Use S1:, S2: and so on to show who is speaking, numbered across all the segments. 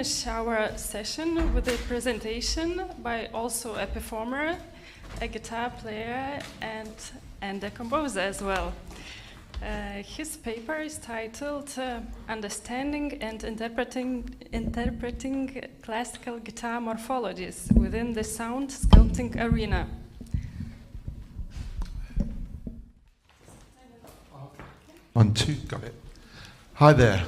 S1: Our session with a presentation by also a performer, a guitar player, and a composer as well. His paper is titled Understanding and Interpreting Classical Guitar Morphologies Within the Sound Sculpting Arena.
S2: One, two, got it. Hi there.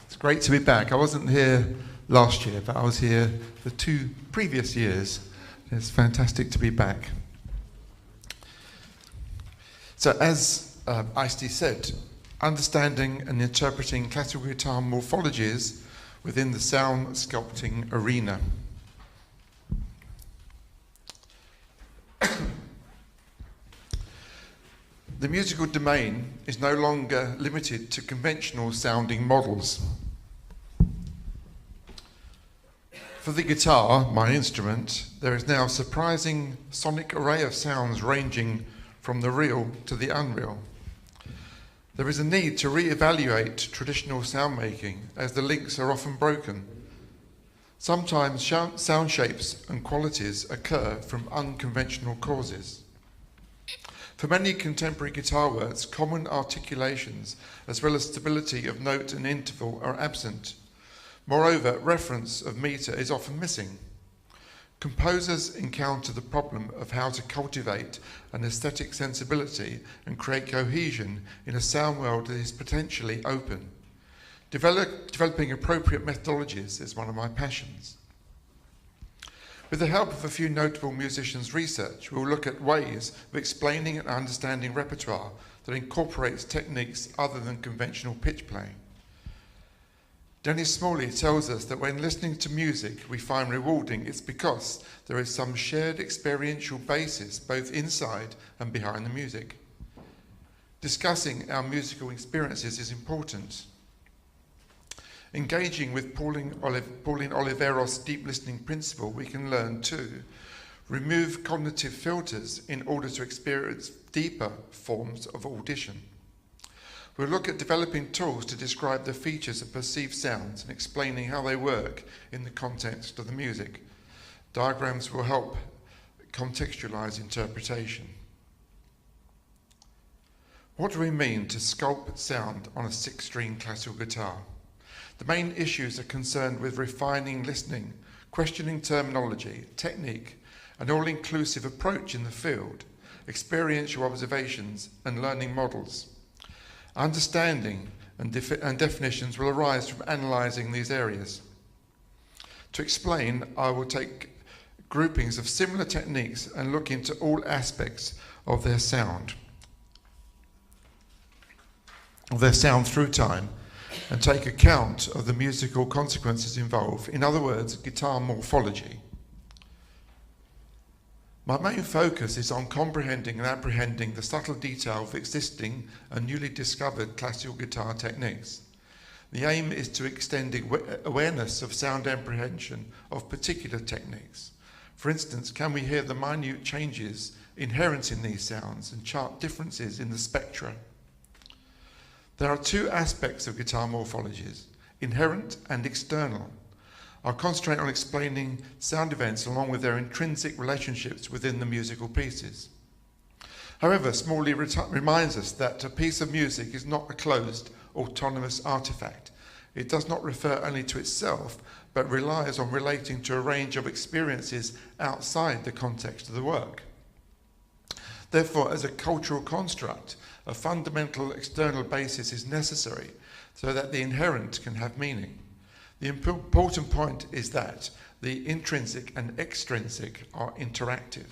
S2: It's great to be back. I wasn't here last year, but I was here the 2 previous years. It's fantastic to be back. So as Ice-T said, understanding and interpreting classical guitar morphologies within the sound sculpting arena. The musical domain is no longer limited to conventional sounding models. For the guitar, my instrument, there is now a surprising sonic array of sounds ranging from the real to the unreal. There is a need to re-evaluate traditional sound making as the links are often broken. Sometimes sound shapes and qualities occur from unconventional causes. For many contemporary guitar works, common articulations as well as stability of note and interval are absent. Moreover, reference of meter is often missing. Composers encounter the problem of how to cultivate an aesthetic sensibility and create cohesion in a sound world that is potentially open. Developing appropriate methodologies is one of my passions. With the help of a few notable musicians' research, we'll look at ways of explaining and understanding repertoire that incorporates techniques other than conventional pitch playing. Dennis Smalley tells us that when listening to music we find rewarding, it's because there is some shared experiential basis both inside and behind the music. Discussing our musical experiences is important. Engaging with Pauline Oliveros' deep listening principle, we can learn to remove cognitive filters in order to experience deeper forms of audition. We'll look at developing tools to describe the features of perceived sounds and explaining how they work in the context of the music. Diagrams will help contextualize interpretation. What do we mean to sculpt sound on a 6-string classical guitar? The main issues are concerned with refining listening, questioning terminology, technique, an all-inclusive approach in the field, experiential observations, and learning models. Understanding and definitions will arise from analysing these areas. To explain, I will take groupings of similar techniques and look into all aspects of their sound through time, and take account of the musical consequences involved, in other words, guitar morphology. My main focus is on comprehending and apprehending the subtle detail of existing and newly discovered classical guitar techniques. The aim is to extend awareness of sound apprehension of particular techniques. For instance, can we hear the minute changes inherent in these sounds and chart differences in the spectra? There are 2 aspects of guitar morphologies, inherent and external. I'll concentrate on explaining sound events along with their intrinsic relationships within the musical pieces. However, Smalley reminds us that a piece of music is not a closed, autonomous artifact. It does not refer only to itself, but relies on relating to a range of experiences outside the context of the work. Therefore, as a cultural construct, a fundamental external basis is necessary so that the inherent can have meaning. The important point is that the intrinsic and extrinsic are interactive.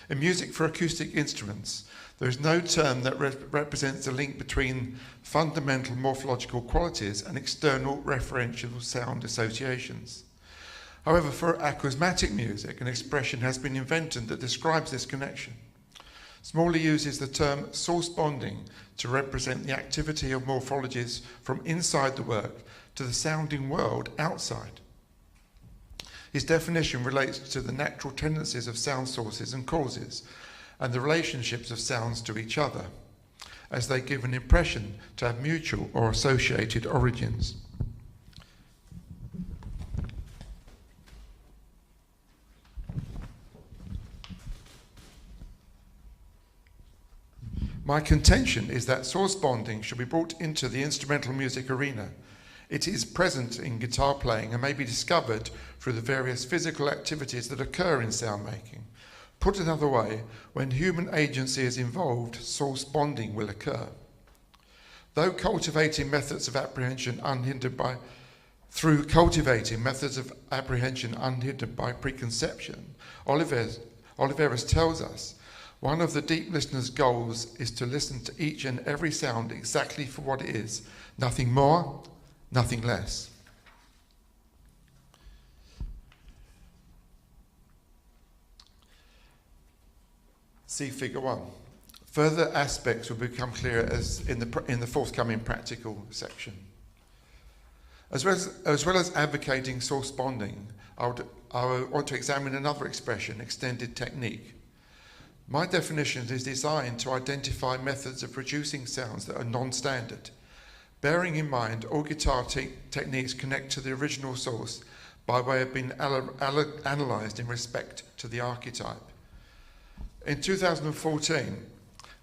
S2: In music for acoustic instruments, there is no term that represents the link between fundamental morphological qualities and external referential sound associations. However, for acousmatic music, an expression has been invented that describes this connection. Smalley uses the term source bonding to represent the activity of morphologies from inside the work to the sounding world outside. His definition relates to the natural tendencies of sound sources and causes, and the relationships of sounds to each other, as they give an impression to have mutual or associated origins. My contention is that source bonding should be brought into the instrumental music arena. It is present in guitar playing and may be discovered through the various physical activities that occur in sound making. Put another way, when human agency is involved, source bonding will occur. Through cultivating methods of apprehension unhindered by preconception, Oliveras tells us one of the deep listener's goals is to listen to each and every sound exactly for what it is, nothing more, nothing less. See Figure 1. Further aspects will become clearer as in the forthcoming practical section. As well as advocating source bonding, I want to examine another expression, extended technique. My definition is designed to identify methods of producing sounds that are non-standard, bearing in mind all guitar techniques connect to the original source by way of being analysed in respect to the archetype. In 2014,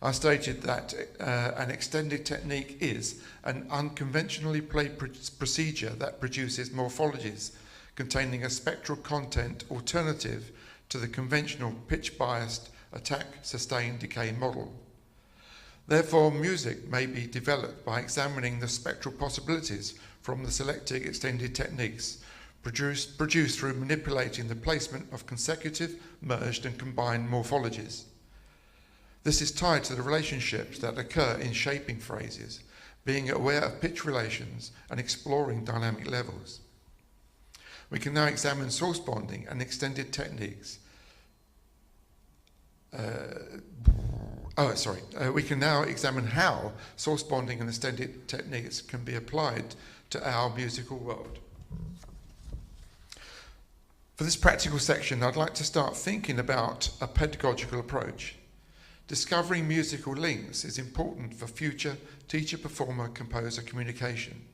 S2: I stated that an extended technique is an unconventionally played procedure that produces morphologies containing a spectral content alternative to the conventional pitch-biased attack, sustain, decay model. Therefore, music may be developed by examining the spectral possibilities from the selected extended techniques produced through manipulating the placement of consecutive, merged and combined morphologies. This is tied to the relationships that occur in shaping phrases, being aware of pitch relations and exploring dynamic levels. We can now examine source bonding and extended techniques. We can now examine how source bonding and extended techniques can be applied to our musical world. For this practical section, I'd like to start thinking about a pedagogical approach. Discovering musical links is important for future teacher-performer-composer communication.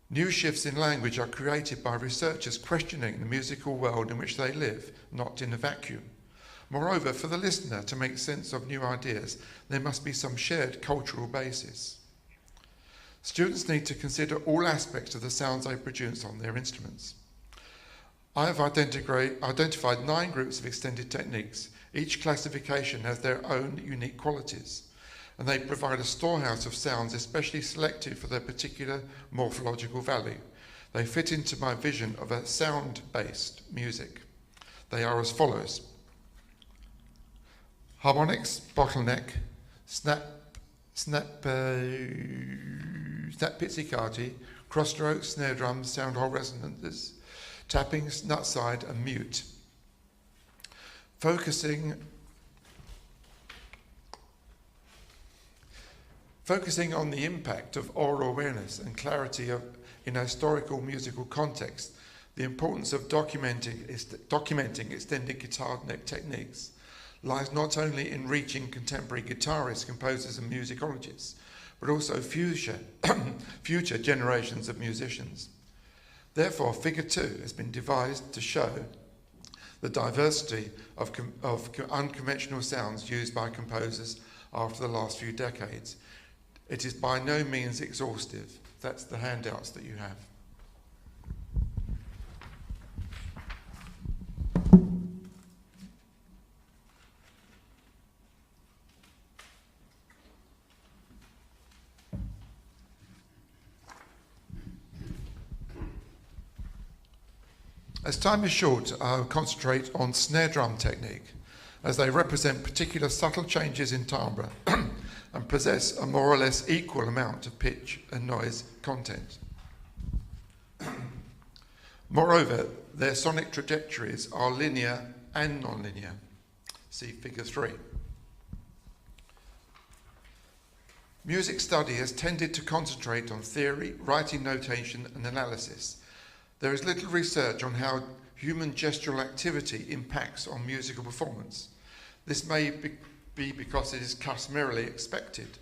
S2: New shifts in language are created by researchers questioning the musical world in which they live, not in a vacuum. Moreover, for the listener to make sense of new ideas, there must be some shared cultural basis. Students need to consider all aspects of the sounds they produce on their instruments. I have identified 9 groups of extended techniques. Each classification has their own unique qualities, and they provide a storehouse of sounds especially selected for their particular morphological value. They fit into my vision of a sound-based music. They are as follows: harmonics, bottleneck, snap pizzicati, crossstrokes, snare drums, sound hole resonances, tappings, nutside, and mute. Focusing on the impact of oral awareness and clarity in a historical musical context, the importance of documenting extended guitar neck techniques lies not only in reaching contemporary guitarists, composers and musicologists, but also future generations of musicians. Therefore, Figure 2 has been devised to show the diversity of unconventional sounds used by composers after the last few decades. It is by no means exhaustive. That's the handouts that you have. As time is short, I'll concentrate on snare drum technique, as they represent particular subtle changes in timbre and possess a more or less equal amount of pitch and noise content. Moreover, their sonic trajectories are linear and non-linear. See Figure 3. Music study has tended to concentrate on theory, writing notation and analysis. There is little research on how human gestural activity impacts on musical performance. This may be because it is customarily expected.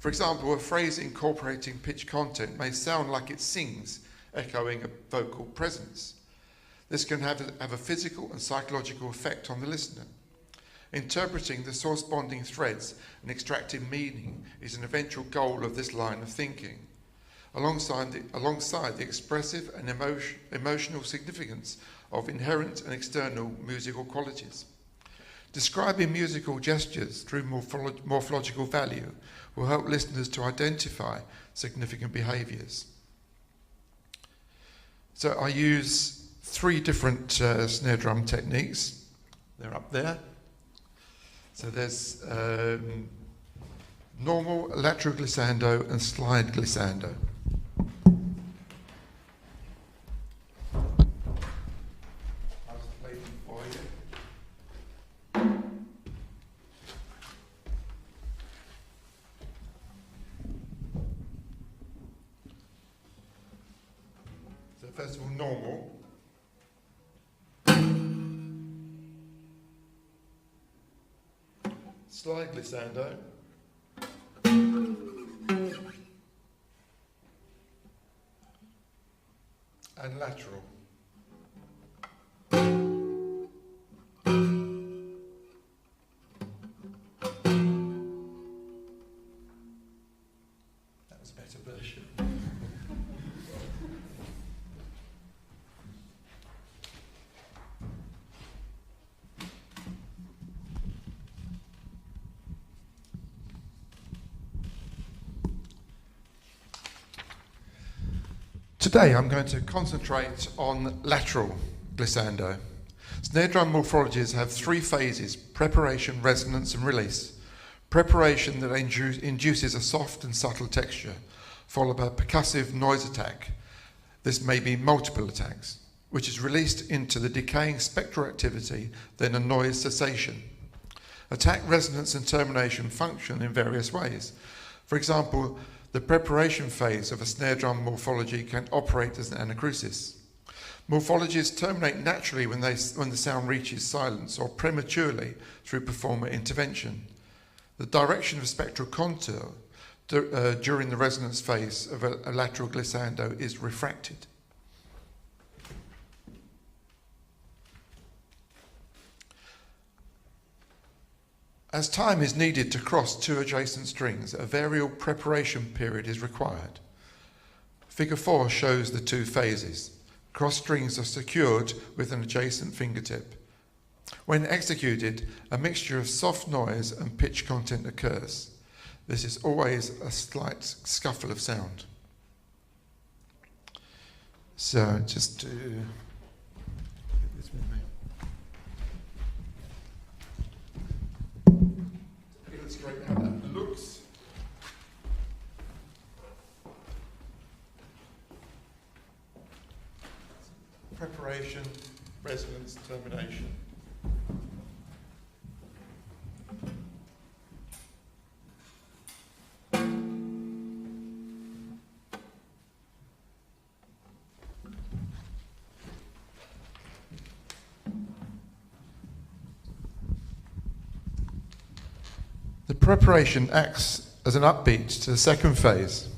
S2: For example, a phrase incorporating pitch content may sound like it sings, echoing a vocal presence. This can have a physical and psychological effect on the listener. Interpreting the source bonding threads and extracting meaning is an eventual goal of this line of thinking, alongside the expressive and emotional significance of inherent and external musical qualities. Describing musical gestures through morphological value will help listeners to identify significant behaviours. So I use 3 different snare drum techniques. They're up there. So there's normal, lateral glissando and slide glissando. I'll just play them for you. So first of all, normal. Slide glissando. And lateral. That was a better version. Today I'm going to concentrate on lateral glissando. Snare drum morphologies have 3 phases: preparation, resonance and release. Preparation that induces a soft and subtle texture, followed by a percussive noise attack. This may be multiple attacks, which is released into the decaying spectral activity, then a noise cessation. Attack, resonance and termination function in various ways. For example, the preparation phase of a snare drum morphology can operate as an anacrusis. Morphologies terminate naturally when the sound reaches silence, or prematurely through performer intervention. The direction of spectral contour during the resonance phase of a lateral glissando is refracted. As time is needed to cross 2 adjacent strings, a variable preparation period is required. Figure 4 shows the 2 phases. Cross strings are secured with an adjacent fingertip. When executed, a mixture of soft noise and pitch content occurs. This is always a slight scuffle of sound. So just to this with me. Illustrate how that looks. Preparation, resonance, termination. The preparation acts as an upbeat to the second phase.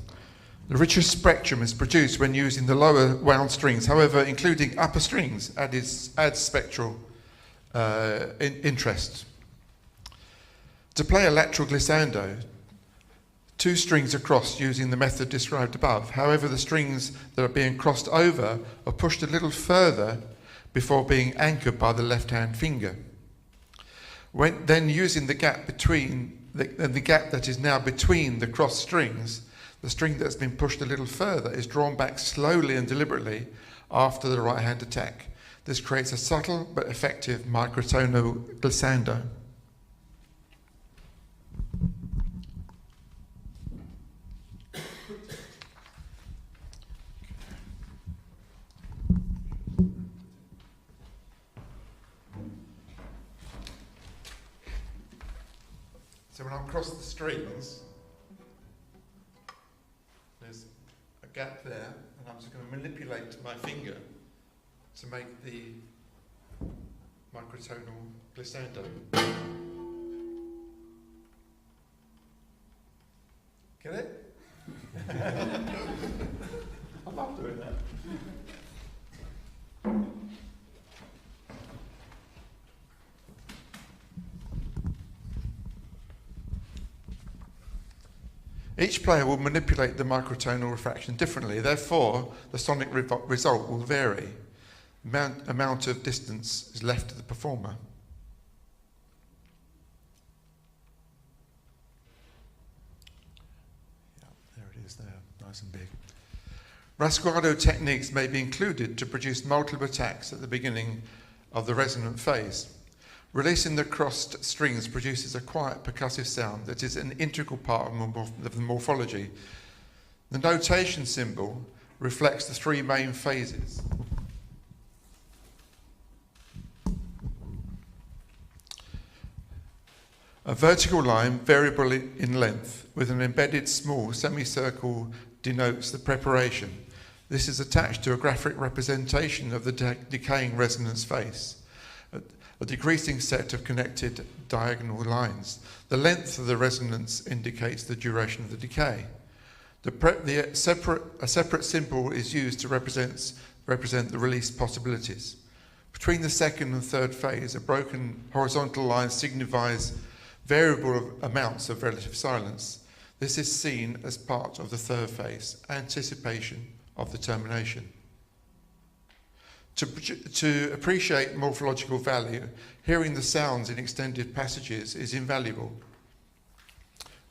S2: The richer spectrum is produced when using the lower wound strings. However, including upper strings adds spectral interest. To play a lateral glissando, 2 strings are crossed using the method described above. However, the strings that are being crossed over are pushed a little further before being anchored by the left-hand finger. When then using the gap between the gap that is now between the crossed strings, the string that's been pushed a little further is drawn back slowly and deliberately after the right hand attack. This creates a subtle but effective microtonal glissando. So when I cross the strings, there's a gap there, and I'm just going to manipulate my finger to make the microtonal glissando. Get it? I love doing that. Each player will manipulate the microtonal refraction differently, therefore the sonic result will vary. Amount of distance is left to the performer. Yeah, there it is there, nice and big. Rasguardo techniques may be included to produce multiple attacks at the beginning of the resonant phase. Releasing the crossed strings produces a quiet percussive sound that is an integral part of the morphology. The notation symbol reflects the three main phases. A vertical line, variable in length, with an embedded small semicircle denotes the preparation. This is attached to a graphic representation of the decaying resonance phase. A decreasing set of connected diagonal lines. The length of the resonance indicates the duration of the decay. A separate symbol is used to represent the release possibilities. Between the second and third phase, a broken horizontal line signifies variable amounts of relative silence. This is seen as part of the third phase, anticipation of the termination. To appreciate morphological value, hearing the sounds in extended passages is invaluable.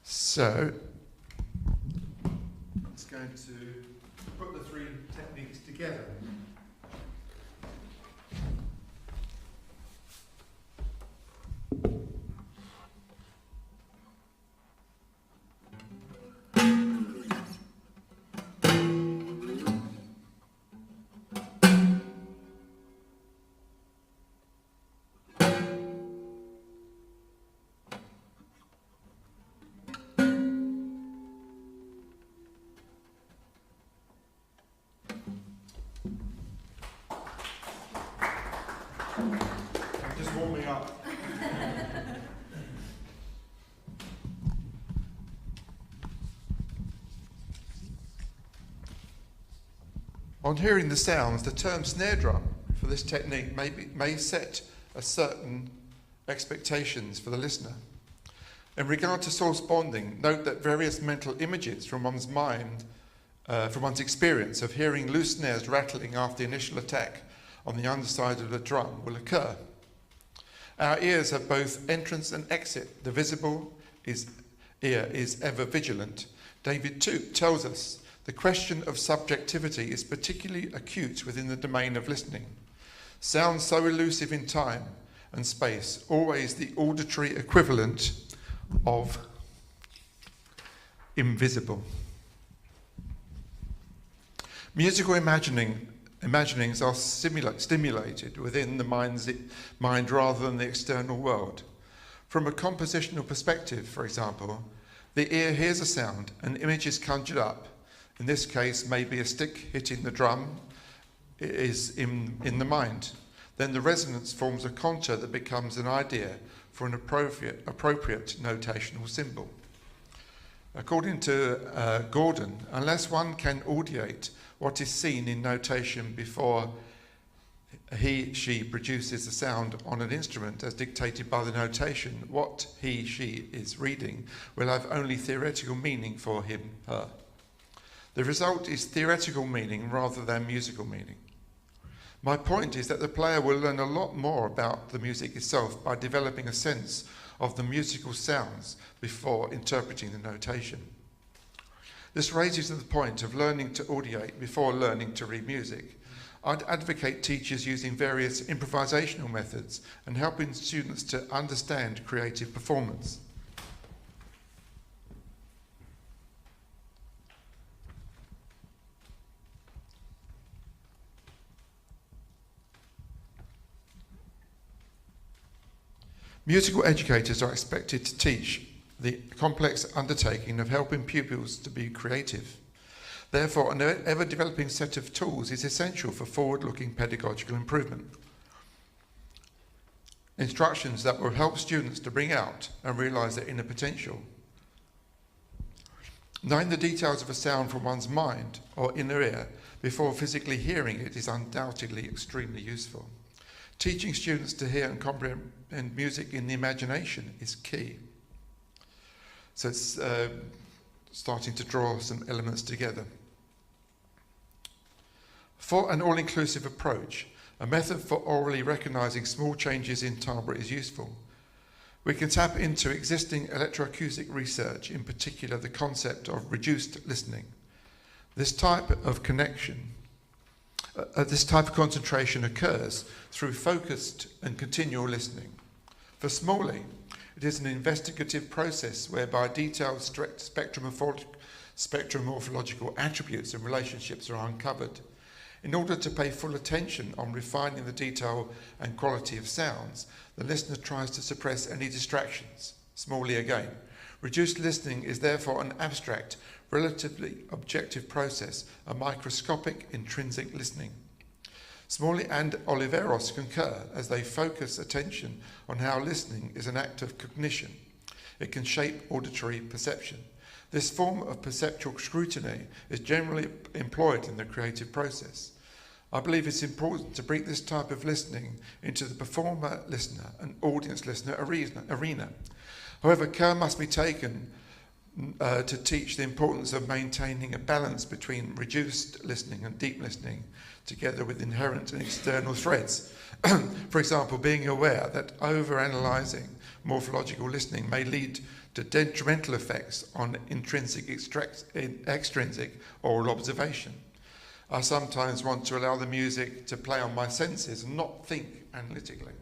S2: So, it's going to put the three techniques together. Warming up. On hearing the sounds, the term snare drum for this technique may set a certain expectations for the listener. In regard to source bonding, note that various mental images from one's mind, from one's experience of hearing loose snares rattling after the initial attack on the underside of the drum will occur. Our ears have both entrance and exit. The visible ear is ever vigilant. David Tuke tells us the question of subjectivity is particularly acute within the domain of listening. Sounds so elusive in time and space, always the auditory equivalent of invisible. Musical imaginings are stimulated within the mind rather than the external world. From a compositional perspective, for example, the ear hears a sound, an image is conjured up. In this case, maybe a stick hitting the drum is in the mind. Then the resonance forms a contour that becomes an idea for an appropriate notational symbol. According to Gordon, unless one can audiate what is seen in notation before he/she produces the sound on an instrument as dictated by the notation, what he/she is reading will have only theoretical meaning for him/her. The result is theoretical meaning rather than musical meaning. My point is that the player will learn a lot more about the music itself by developing a sense of the musical sounds before interpreting the notation. This raises the point of learning to audiate before learning to read music. I'd advocate teachers using various improvisational methods and helping students to understand creative performance. Musical educators are expected to teach the complex undertaking of helping pupils to be creative. Therefore, an ever-developing set of tools is essential for forward-looking pedagogical improvement. Instructions that will help students to bring out and realise their inner potential. Knowing the details of a sound from one's mind or inner ear before physically hearing it is undoubtedly extremely useful. Teaching students to hear and comprehend music in the imagination is key. So starting to draw some elements together. For an all-inclusive approach, a method for orally recognizing small changes in timbre is useful. We can tap into existing electroacoustic research, in particular the concept of reduced listening. This type of concentration occurs through focused and continual listening. For Smalley, it is an investigative process whereby detailed spectromorphological attributes and relationships are uncovered. In order to pay full attention on refining the detail and quality of sounds, the listener tries to suppress any distractions. Smalley again. Reduced listening is therefore an abstract, relatively objective process, a microscopic intrinsic listening. Smalley and Oliveros concur as they focus attention on how listening is an act of cognition. It can shape auditory perception. This form of perceptual scrutiny is generally employed in the creative process. I believe it's important to bring this type of listening into the performer-listener and audience-listener arena. However, care must be taken to teach the importance of maintaining a balance between reduced listening and deep listening, together with inherent and external threats. For example, being aware that overanalyzing morphological listening may lead to detrimental effects on intrinsic, extrinsic oral observation. I sometimes want to allow the music to play on my senses and not think analytically.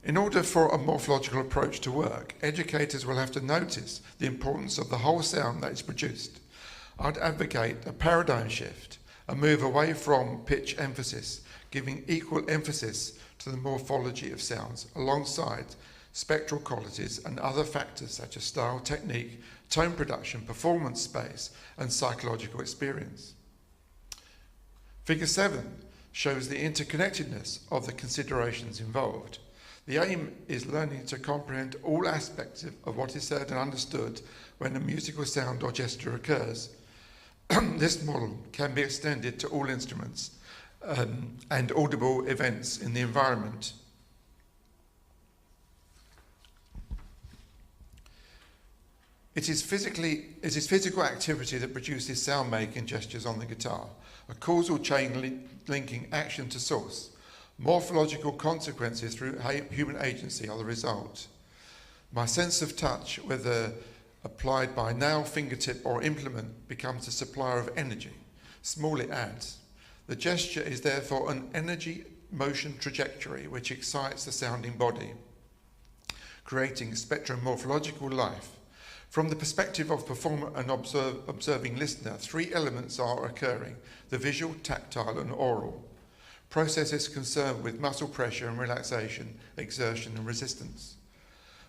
S2: In order for a morphological approach to work, educators will have to notice the importance of the whole sound that is produced. I'd advocate a paradigm shift, a move away from pitch emphasis, giving equal emphasis to the morphology of sounds alongside spectral qualities and other factors such as style, technique, tone production, performance space, and psychological experience. Figure 7 shows the interconnectedness of the considerations involved. The aim is learning to comprehend all aspects of what is said and understood when a musical sound or gesture occurs. This model can be extended to all instruments and audible events in the environment. It is physical activity that produces sound-making gestures on the guitar, a causal chain linking action to source. Morphological consequences through human agency are the result. My sense of touch, whether applied by nail, fingertip, or implement, becomes a supplier of energy. Smalley adds, the gesture is therefore an energy motion trajectory which excites the sounding body, creating spectromorphological life. From the perspective of performer and observing listener, 3 elements are occurring: the visual, tactile, and oral. Processes concerned with muscle pressure and relaxation, exertion and resistance.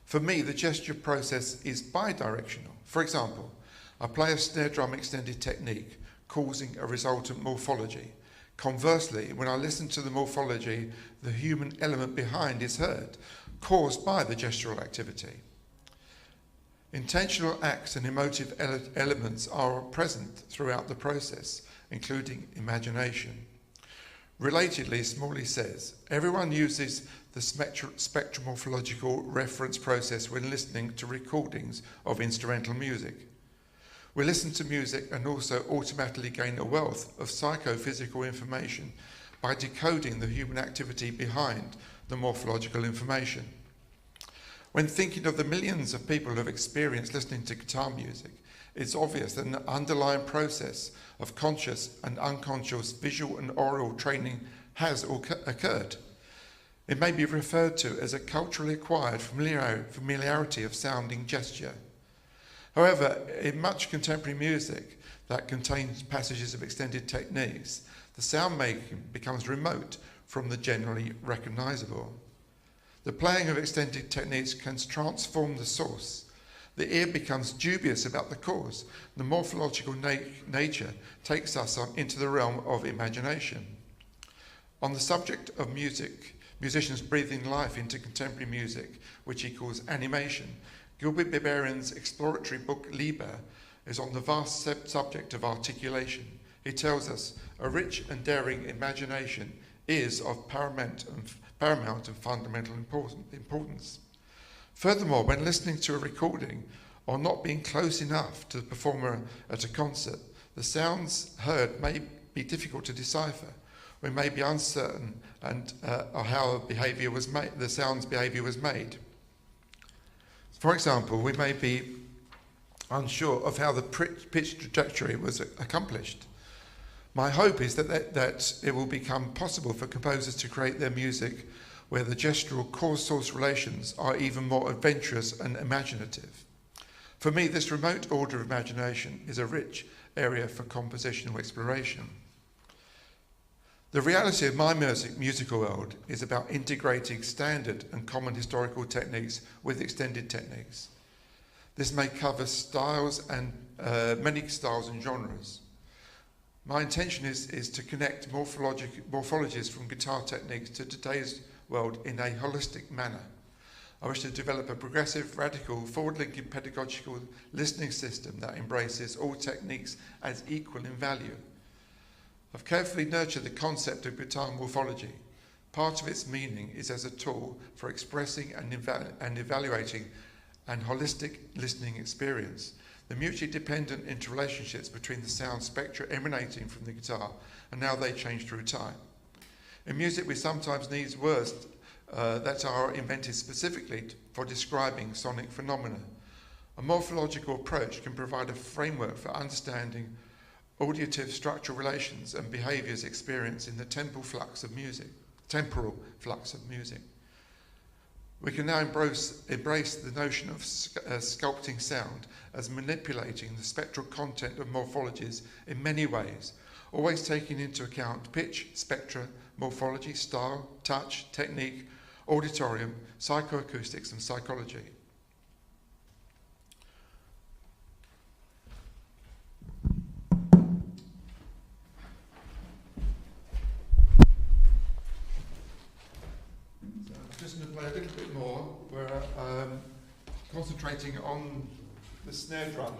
S2: For me, the gesture process is bidirectional. For example, I play a snare drum extended technique, causing a resultant morphology. Conversely, when I listen to the morphology, the human element behind is heard, caused by the gestural activity. Intentional acts and emotive elements are present throughout the process, including imagination. Relatedly, Smalley says, everyone uses the spectromorphological reference process when listening to recordings of instrumental music. We listen to music and also automatically gain a wealth of psychophysical information by decoding the human activity behind the morphological information. When thinking of the millions of people who have experienced listening to guitar music, it's obvious that an underlying process of conscious and unconscious visual and oral training has occurred. It may be referred to as a culturally acquired familiarity of sounding gesture. However, in much contemporary music that contains passages of extended techniques, the sound making becomes remote from the generally recognizable. The playing of extended techniques can transform the source. The ear becomes dubious about the cause. The morphological nature takes us into the realm of imagination. On the subject of music, musicians breathing life into contemporary music, which he calls animation, Gilbert Biberian's exploratory book Liber is on the vast subject of articulation. He tells us a rich and daring imagination is of paramount and fundamental importance. Furthermore, when listening to a recording or not being close enough to the performer at a concert, the sounds heard may be difficult to decipher. We may be uncertain of how the sound's behaviour was made. For example, we may be unsure of how the pitch trajectory was accomplished. My hope is that it will become possible for composers to create their music where the gestural cause-source relations are even more adventurous and imaginative. For me, this remote order of imagination is a rich area for compositional exploration. The reality of my musical world is about integrating standard and common historical techniques with extended techniques. This may cover styles and many styles and genres. My intention is to connect morphologies from guitar techniques to today's world in a holistic manner. I wish to develop a progressive, radical, forward-linking pedagogical listening system that embraces all techniques as equal in value. I've carefully nurtured the concept of guitar morphology. Part of its meaning is as a tool for expressing and evaluating an holistic listening experience. The mutually dependent interrelationships between the sound spectra emanating from the guitar and how they change through time. In music, we sometimes need words that are invented specifically for describing sonic phenomena. A morphological approach can provide a framework for understanding auditive structural relations and behaviours experienced in the temporal flux of music. We can now embrace the notion of sculpting sound as manipulating the spectral content of morphologies in many ways, always taking into account pitch, spectra, morphology, style, touch, technique, auditorium, psychoacoustics and psychology. Just going to play a little bit more. We're concentrating on the snare drum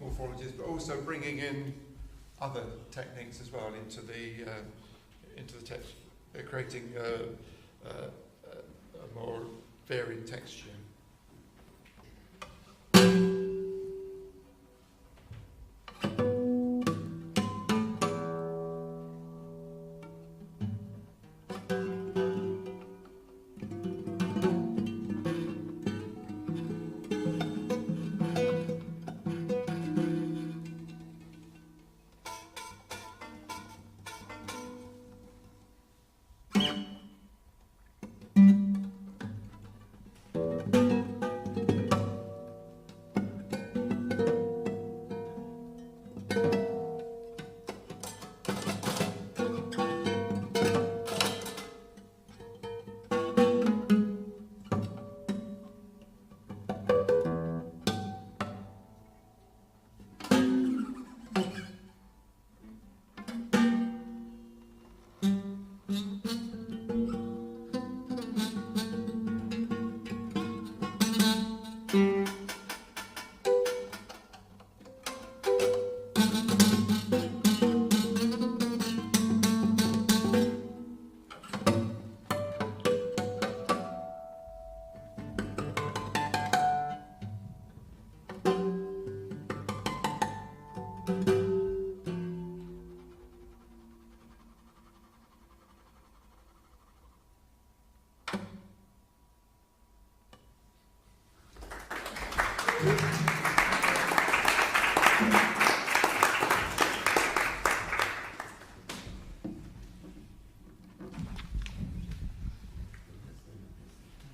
S2: morphologies, but also bringing in other techniques as well into the text, creating a more varied texture.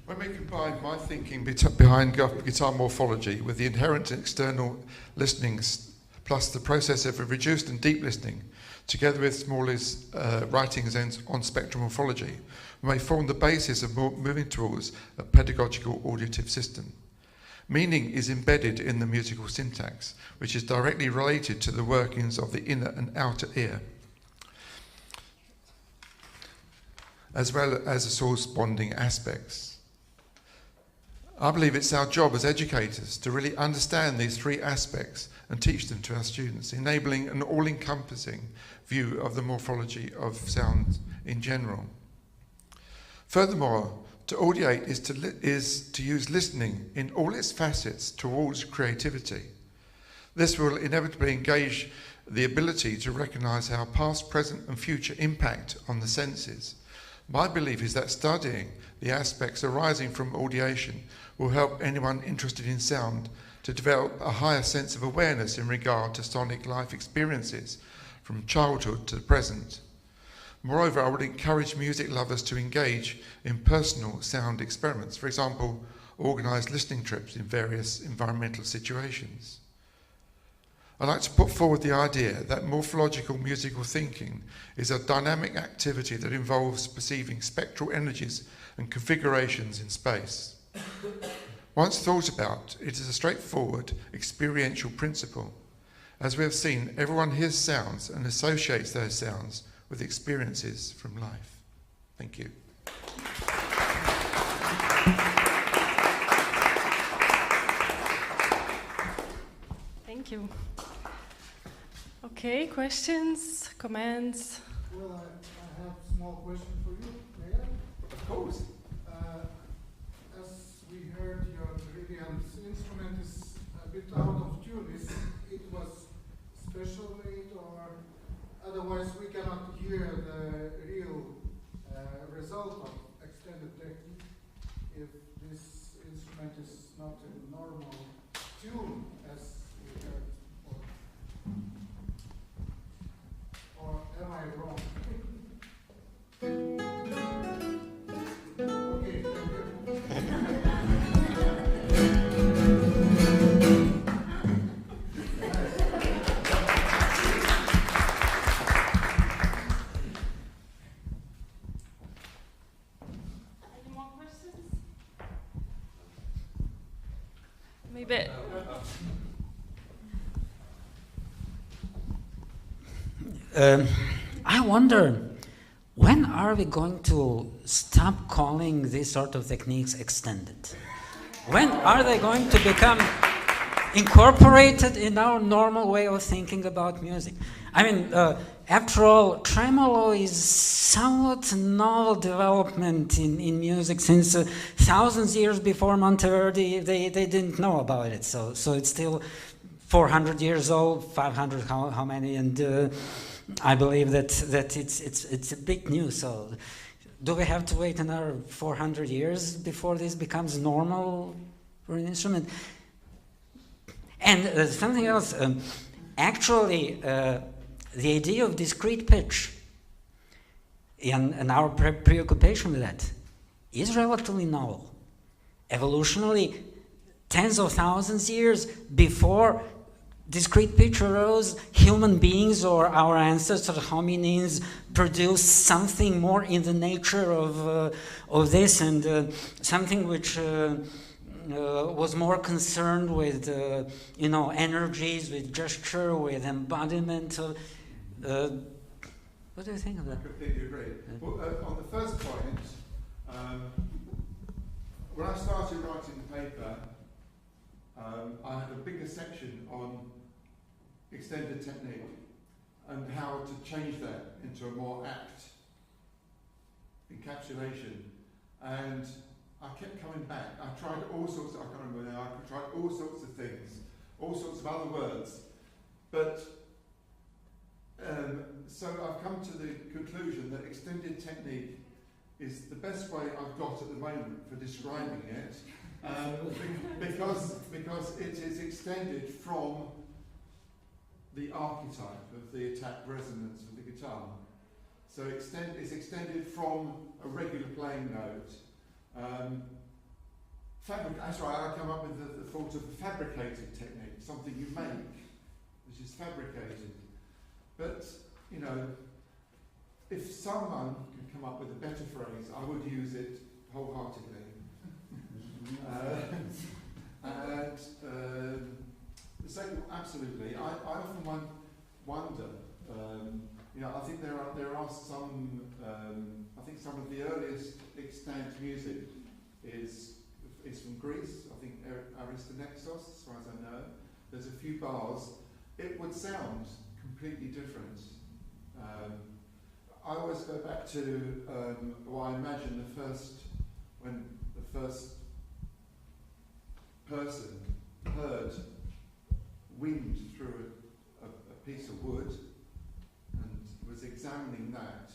S2: When we combine my thinking behind guitar morphology with the inherent external listening, plus the process of reduced and deep listening, together with Smalley's writings on spectral morphology, we may form the basis of moving towards a pedagogical auditive system. Meaning is embedded in the musical syntax, which is directly related to the workings of the inner and outer ear, as well as the source bonding aspects. I believe it's our job as educators to really understand these three aspects and teach them to our students, enabling an all-encompassing view of the morphology of sound in general. Furthermore, To audiate is to use listening in all its facets towards creativity. This will inevitably engage the ability to recognise how past, present and future impact on the senses. My belief is that studying the aspects arising from audiation will help anyone interested in sound to develop a higher sense of awareness in regard to sonic life experiences from childhood to the present. Moreover, I would encourage music lovers to engage in personal sound experiments, for example, organised listening trips in various environmental situations. I'd like to put forward the idea that morphological musical thinking is a dynamic activity that involves perceiving spectral energies and configurations in space. Once thought about, it is a straightforward experiential principle. As we have seen, everyone hears sounds and associates those sounds with experiences from life. Thank you.
S1: Thank you. Okay, questions, comments?
S3: Well, I have a small question for you, may I?
S2: Of course.
S3: As we heard, your brilliant instrument is a bit out of tune. It was special made, or otherwise we cannot hear the real result of extended technique if this instrument is not in normal tune as we heard before. Or am I wrong? Okay, thank you.
S1: Any more questions? Maybe.
S4: I wonder, when are we going to stop calling these sort of techniques extended? When are they going to become incorporated in our normal way of thinking about music? I mean, after all, tremolo is somewhat novel development in music, since thousands of years before Monteverdi, they didn't know about it. So it's still 400 years old, 500, how many, and I believe that it's a big news. So, do we have to wait another 400 years before this becomes normal for an instrument? And something else. Actually, the idea of discrete pitch and our preoccupation with that is relatively novel. Evolutionally, tens of thousands of years before discrete pitch arose, human beings or our ancestors, hominins, produced something more in the nature of this, and something which was more concerned with energies, with gesture, with embodiment. What do you think of that?
S2: I completely agree. Well, on the first point, when I started writing the paper, I had a bigger section on extended technique and how to change that into a more apt encapsulation. And I kept coming back. I tried all sorts, I can't remember now, I tried all sorts of things, all sorts of other words. But, so I've come to the conclusion that extended technique is the best way I've got at the moment for describing it, because it is extended from the archetype of the attack resonance of the guitar. So it's extended from a regular playing note. That's right, I come up with the thought of a fabricated technique, something you make, which is fabricated. But, if someone could come up with a better phrase, I would use it wholeheartedly. The second, absolutely. I often wonder. I think there are some. I think some of the earliest extant music is from Greece. I think Aristonexos, as far as I know. There's a few bars. It would sound completely different. I always go back to what I imagine the first when the first person heard wind through a piece of wood and was examining that,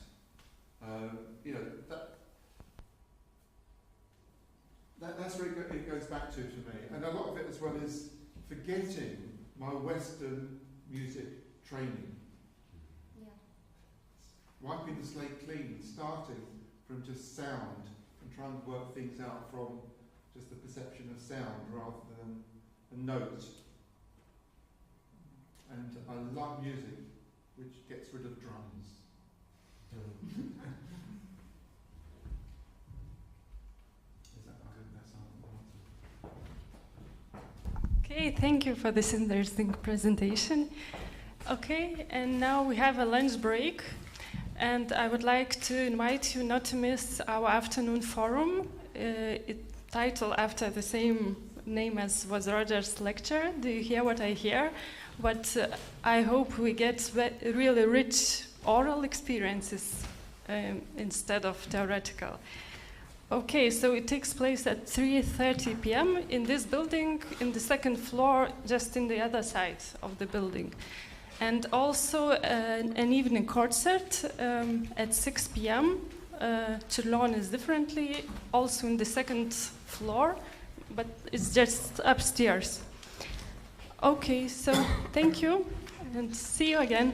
S2: that's where it goes back to me. And a lot of it as well is forgetting my Western music training.
S5: Yeah.
S2: Wiping the slate clean, starting from just sound and trying to work things out from just the perception of sound rather than a note. And I love music which gets rid of drums.
S1: Okay, thank you for this interesting presentation. Okay, and now we have a lunch break, and I would like to invite you not to miss our afternoon forum. It's titled after the same name as was Roger's lecture. Do you hear what I hear? But I hope we get really rich oral experiences instead of theoretical. Okay, so it takes place at 3:30 p.m. in this building, in the second floor, just in the other side of the building. And also an evening concert at 6 p.m. To learn is differently, also in the second floor, but it's just upstairs. Okay, so thank you, and see you again.